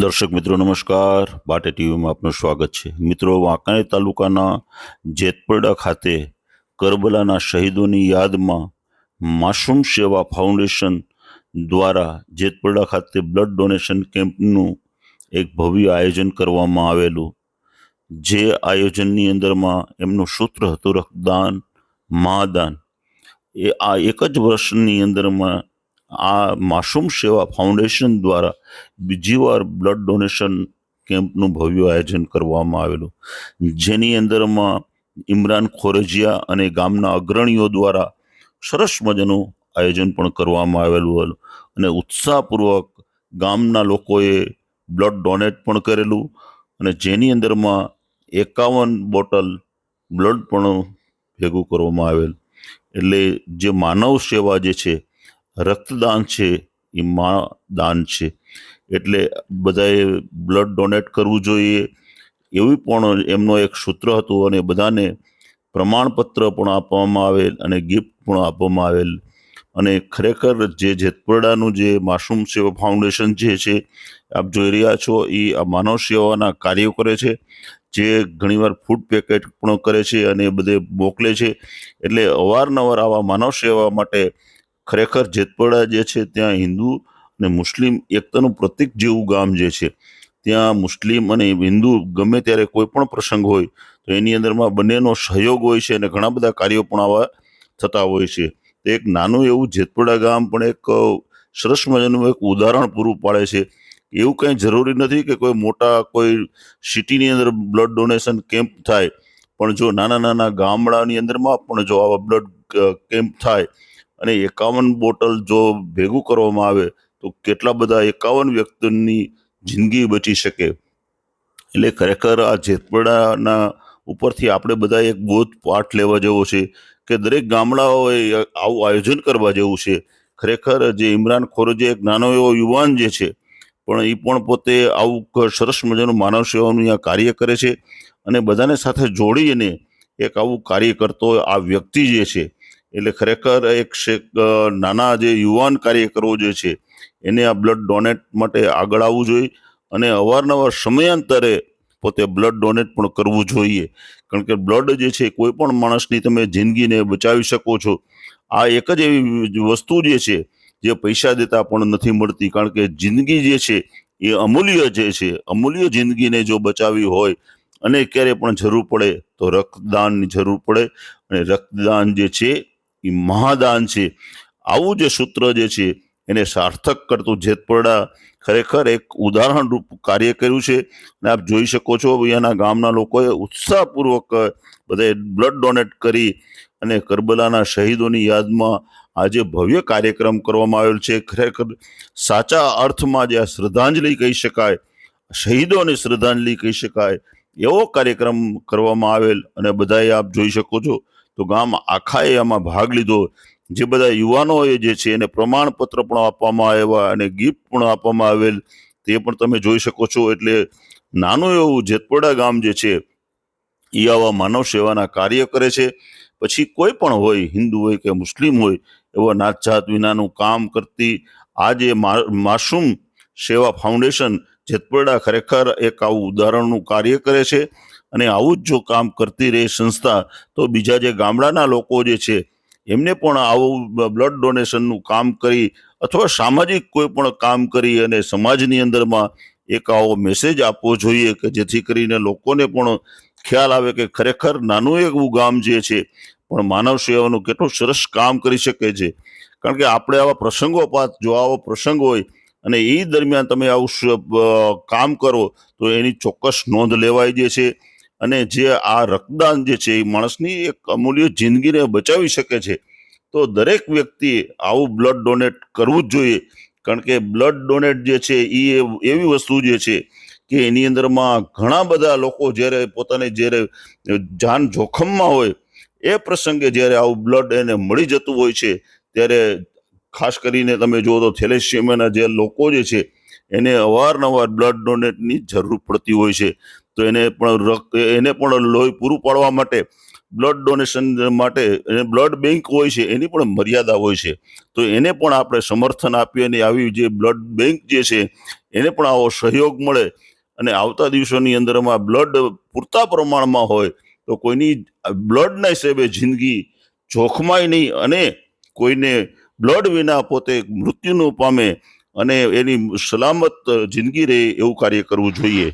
દર્શક મિત્રો નમસ્કાર. બાટે ટીવીમાં આપનું સ્વાગત છે. મિત્રો, વાંકાનેર તાલુકાના જેતપરડા ખાતે કરબલાના શહીદોની યાદમાં માસૂમ સેવા ફાઉન્ડેશન દ્વારા જેતપરડા ખાતે બ્લડ ડોનેશન કેમ્પનું એક ભવ્ય આયોજન કરવામાં આવેલું. જે આયોજનની અંદરમાં એમનું સૂત્ર હતું રક્તદાન મહાદાન. આ એક જ વર્ષની અંદરમાં આ માસૂમ સેવા ફાઉન્ડેશન દ્વારા બીજી વાર બ્લડ ડોનેશન કેમ્પનું ભવ્ય આયોજન કરવામાં આવેલું, જેની અંદરમાં ઇમરાન ખોરજીયા અને ગામના અગ્રણીઓ દ્વારા સરસ મજાનું આયોજન પણ કરવામાં આવેલું અને ઉત્સાહપૂર્વક ગામના લોકોએ બ્લડ ડોનેટ પણ કરેલું અને જેની અંદરમાં 51 બોટલ બ્લડ પણ ભેગું કરવામાં આવેલ. એટલે જે માનવ સેવા જે છે, રક્તદાન છે, એ દાન છે. એટલે બધાએ બ્લડ ડોનેટ કરવું જોઈએ એવું પણ એમનો એક સૂત્ર હતું અને બધાને પ્રમાણપત્ર પણ આપવામાં આવેલ અને ગિફ્ટ પણ આપવામાં આવેલ. અને ખરેખર જે જેતપરડાનું જે માસૂમ સેવા ફાઉન્ડેશન જે છે, આપ જોઈ રહ્યા છો, એ આ માનવ સેવાના કાર્યો કરે છે, જે ઘણીવાર ફૂડ પેકેટ પણ કરે છે અને બધે મોકલે છે. એટલે અવારનવાર આવા માનવ સેવા માટે ખરેખર જેતપરડા જે છે ત્યાં હિન્દુ અને મુસ્લિમ એકતાનું પ્રતીક જેવું ગામ જે છે, ત્યાં મુસ્લિમ અને હિન્દુ ગમે ત્યારે કોઈ પણ પ્રસંગ હોય તો એની અંદરમાં બંનેનો સહયોગ હોય છે અને ઘણા બધા કાર્યો પણ આવા થતા હોય છે. તો એક નાનું એવું જેતપરડા ગામ પણ એક સરસ મજાનું એક ઉદાહરણ પૂરું પાડે છે. એવું કંઈ જરૂરી નથી કે કોઈ મોટા કોઈ સિટીની અંદર બ્લડ ડોનેશન કેમ્પ થાય, પણ જો નાના નાના ગામડાની અંદરમાં પણ જો આવા બ્લડ કેમ્પ થાય અને 51 બોટલ જો ભેગું કરવામાં આવે તો કેટલા બધા 51 વ્યક્તિની જિંદગી બચી શકે. એટલે ખરેખર આ જેતપરડાના ઉપરથી આપણે બધા એક બોધ પાઠ લેવા જેવો છે કે દરેક ગામડાઓએ આવું આયોજન કરવા જેવું છે. ખરેખર જે ઇમરાન ખોરજીયા એક નાનો એવો યુવાન જે છે, પણ એ પણ પોતે આવું સરસ મજાનું માનવ સેવાનું અહીંયા કાર્ય કરે છે અને બધાને સાથે જોડીને એક આવું કાર્ય કરતો આ વ્યક્તિ જે છે, એટલે ખરેખર એક નાના જે યુવાન કાર્યકરો જે છે એને આ બ્લડ ડોનેટ માટે આગળ આવવું જોઈએ અને અવારનવાર સમયાંતરે પોતે બ્લડ ડોનેટ પણ કરવું જોઈએ. કારણ કે બ્લડ જે છે કોઈ પણ માણસની તમે જિંદગીને બચાવી શકો છો. આ એક જ એવી વસ્તુ જે છે જે પૈસા દેતા પણ નથી મળતી, કારણ કે જિંદગી જે છે એ અમૂલ્ય જે છે, અમૂલ્ય જિંદગીને જો બચાવી હોય અને ક્યારે પણ જરૂર પડે તો રક્તદાનની જરૂર પડે અને રક્તદાન જે છે એ મહાદાન છે. આવું જે સૂત્ર જે છે એને સાર્થક કરતું જેતપરડા ખરેખર એક ઉદાહરણ રૂપ કાર્ય કર્યું છે. અને આપ જોઈ શકો છો અહીંયાના ગામના લોકોએ ઉત્સાહપૂર્વક બધાએ બ્લડ ડોનેટ કરી અને કરબલાના શહીદોની યાદમાં આજે ભવ્ય કાર્યક્રમ કરવામાં આવેલ છે. ખરેખર સાચા અર્થમાં જે આ શ્રદ્ધાંજલિ કહી શકાય, શહીદોને શ્રદ્ધાંજલિ કહી શકાય એવો કાર્યક્રમ કરવામાં આવેલ અને બધાએ આપ જોઈ શકો છો તો ગામ આખાએ આમાં ભાગ લીધો. જે બધા યુવાનોએ જે છે એને પ્રમાણપત્ર પણ આપવામાં આવ્યા અને ગિફ્ટ પણ આપવામાં આવેલ, તે પણ તમે જોઈ શકો છો. એટલે નાનું એવું જેતપરડા ગામ જે છે એ આવા માનવ સેવાના કાર્ય કરે છે. પછી કોઈ પણ હોય, હિન્દુ હોય કે મુસ્લિમ હોય, એવા નાત જાત વિનાનું કામ કરતી આ જે માસૂમ સેવા ફાઉન્ડેશન જેતપરડા ખરેખર એક આવું ઉદાહરણનું કાર્ય કરે છે. અને આવું જ જો કામ કરતી રહે સંસ્થા તો બીજા જે ગામડાના લોકો જે છે એમને પણ આવું બ્લડ ડોનેશનનું કામ કરી અથવા સામાજિક કોઈ પણ કામ કરી અને સમાજની અંદરમાં એક આવો મેસેજ આપવો જોઈએ કે જેથી કરીને લોકોને પણ ખ્યાલ આવે કે ખરેખર નાનું એવું ગામ જે છે પણ માનવ સેવાનું કેટલું સરસ કામ કરી શકે છે. કારણ કે આપણે આવા પ્રસંગોપાત જો આવો પ્રસંગ હોય અને એ દરમિયાન તમે આવું કામ કરો તો એની ચોક્કસ નોંધ લેવાય જે છે. અને જે આ રક્તદાન જે છે એ માણસની એક અમૂલ્ય જિંદગીને બચાવી શકે છે. તો દરેક વ્યક્તિએ આવું બ્લડ ડોનેટ કરવું જ જોઈએ. કારણ કે બ્લડ ડોનેટ જે છે એ એવી વસ્તુ જે છે કે એની અંદરમાં ઘણા બધા લોકો જ્યારે પોતાને જ્યારે જાન જોખમમાં હોય એ પ્રસંગે જ્યારે આવું બ્લડ એને મળી જતું હોય છે, ત્યારે ખાસ કરીને તમે જુઓ તો થેલેસિયમિયાના જે લોકો જે છે એને અવારનવાર બ્લડ ડોનેટની જરૂર પડતી હોય છે. તો એને પણ લોહી પૂરું પાડવા માટે બ્લડ ડોનેશન માટે બ્લડ બેંક હોય છે એની પણ મર્યાદા હોય છે, તો એને પણ આપણે સમર્થન આપીએ અને આવી જે બ્લડ બેંક જે છે એને પણ આવો સહયોગ મળે અને આવતા દિવસોની અંદરમાં બ્લડ પૂરતા પ્રમાણમાં હોય તો કોઈની બ્લડના હિસાબે જિંદગી જોખમાય નહીં અને કોઈને બ્લડ વિના પોતે મૃત્યુનું પામે અને એની સલામત જિંદગી રહે એવું કાર્ય કરવું જોઈએ.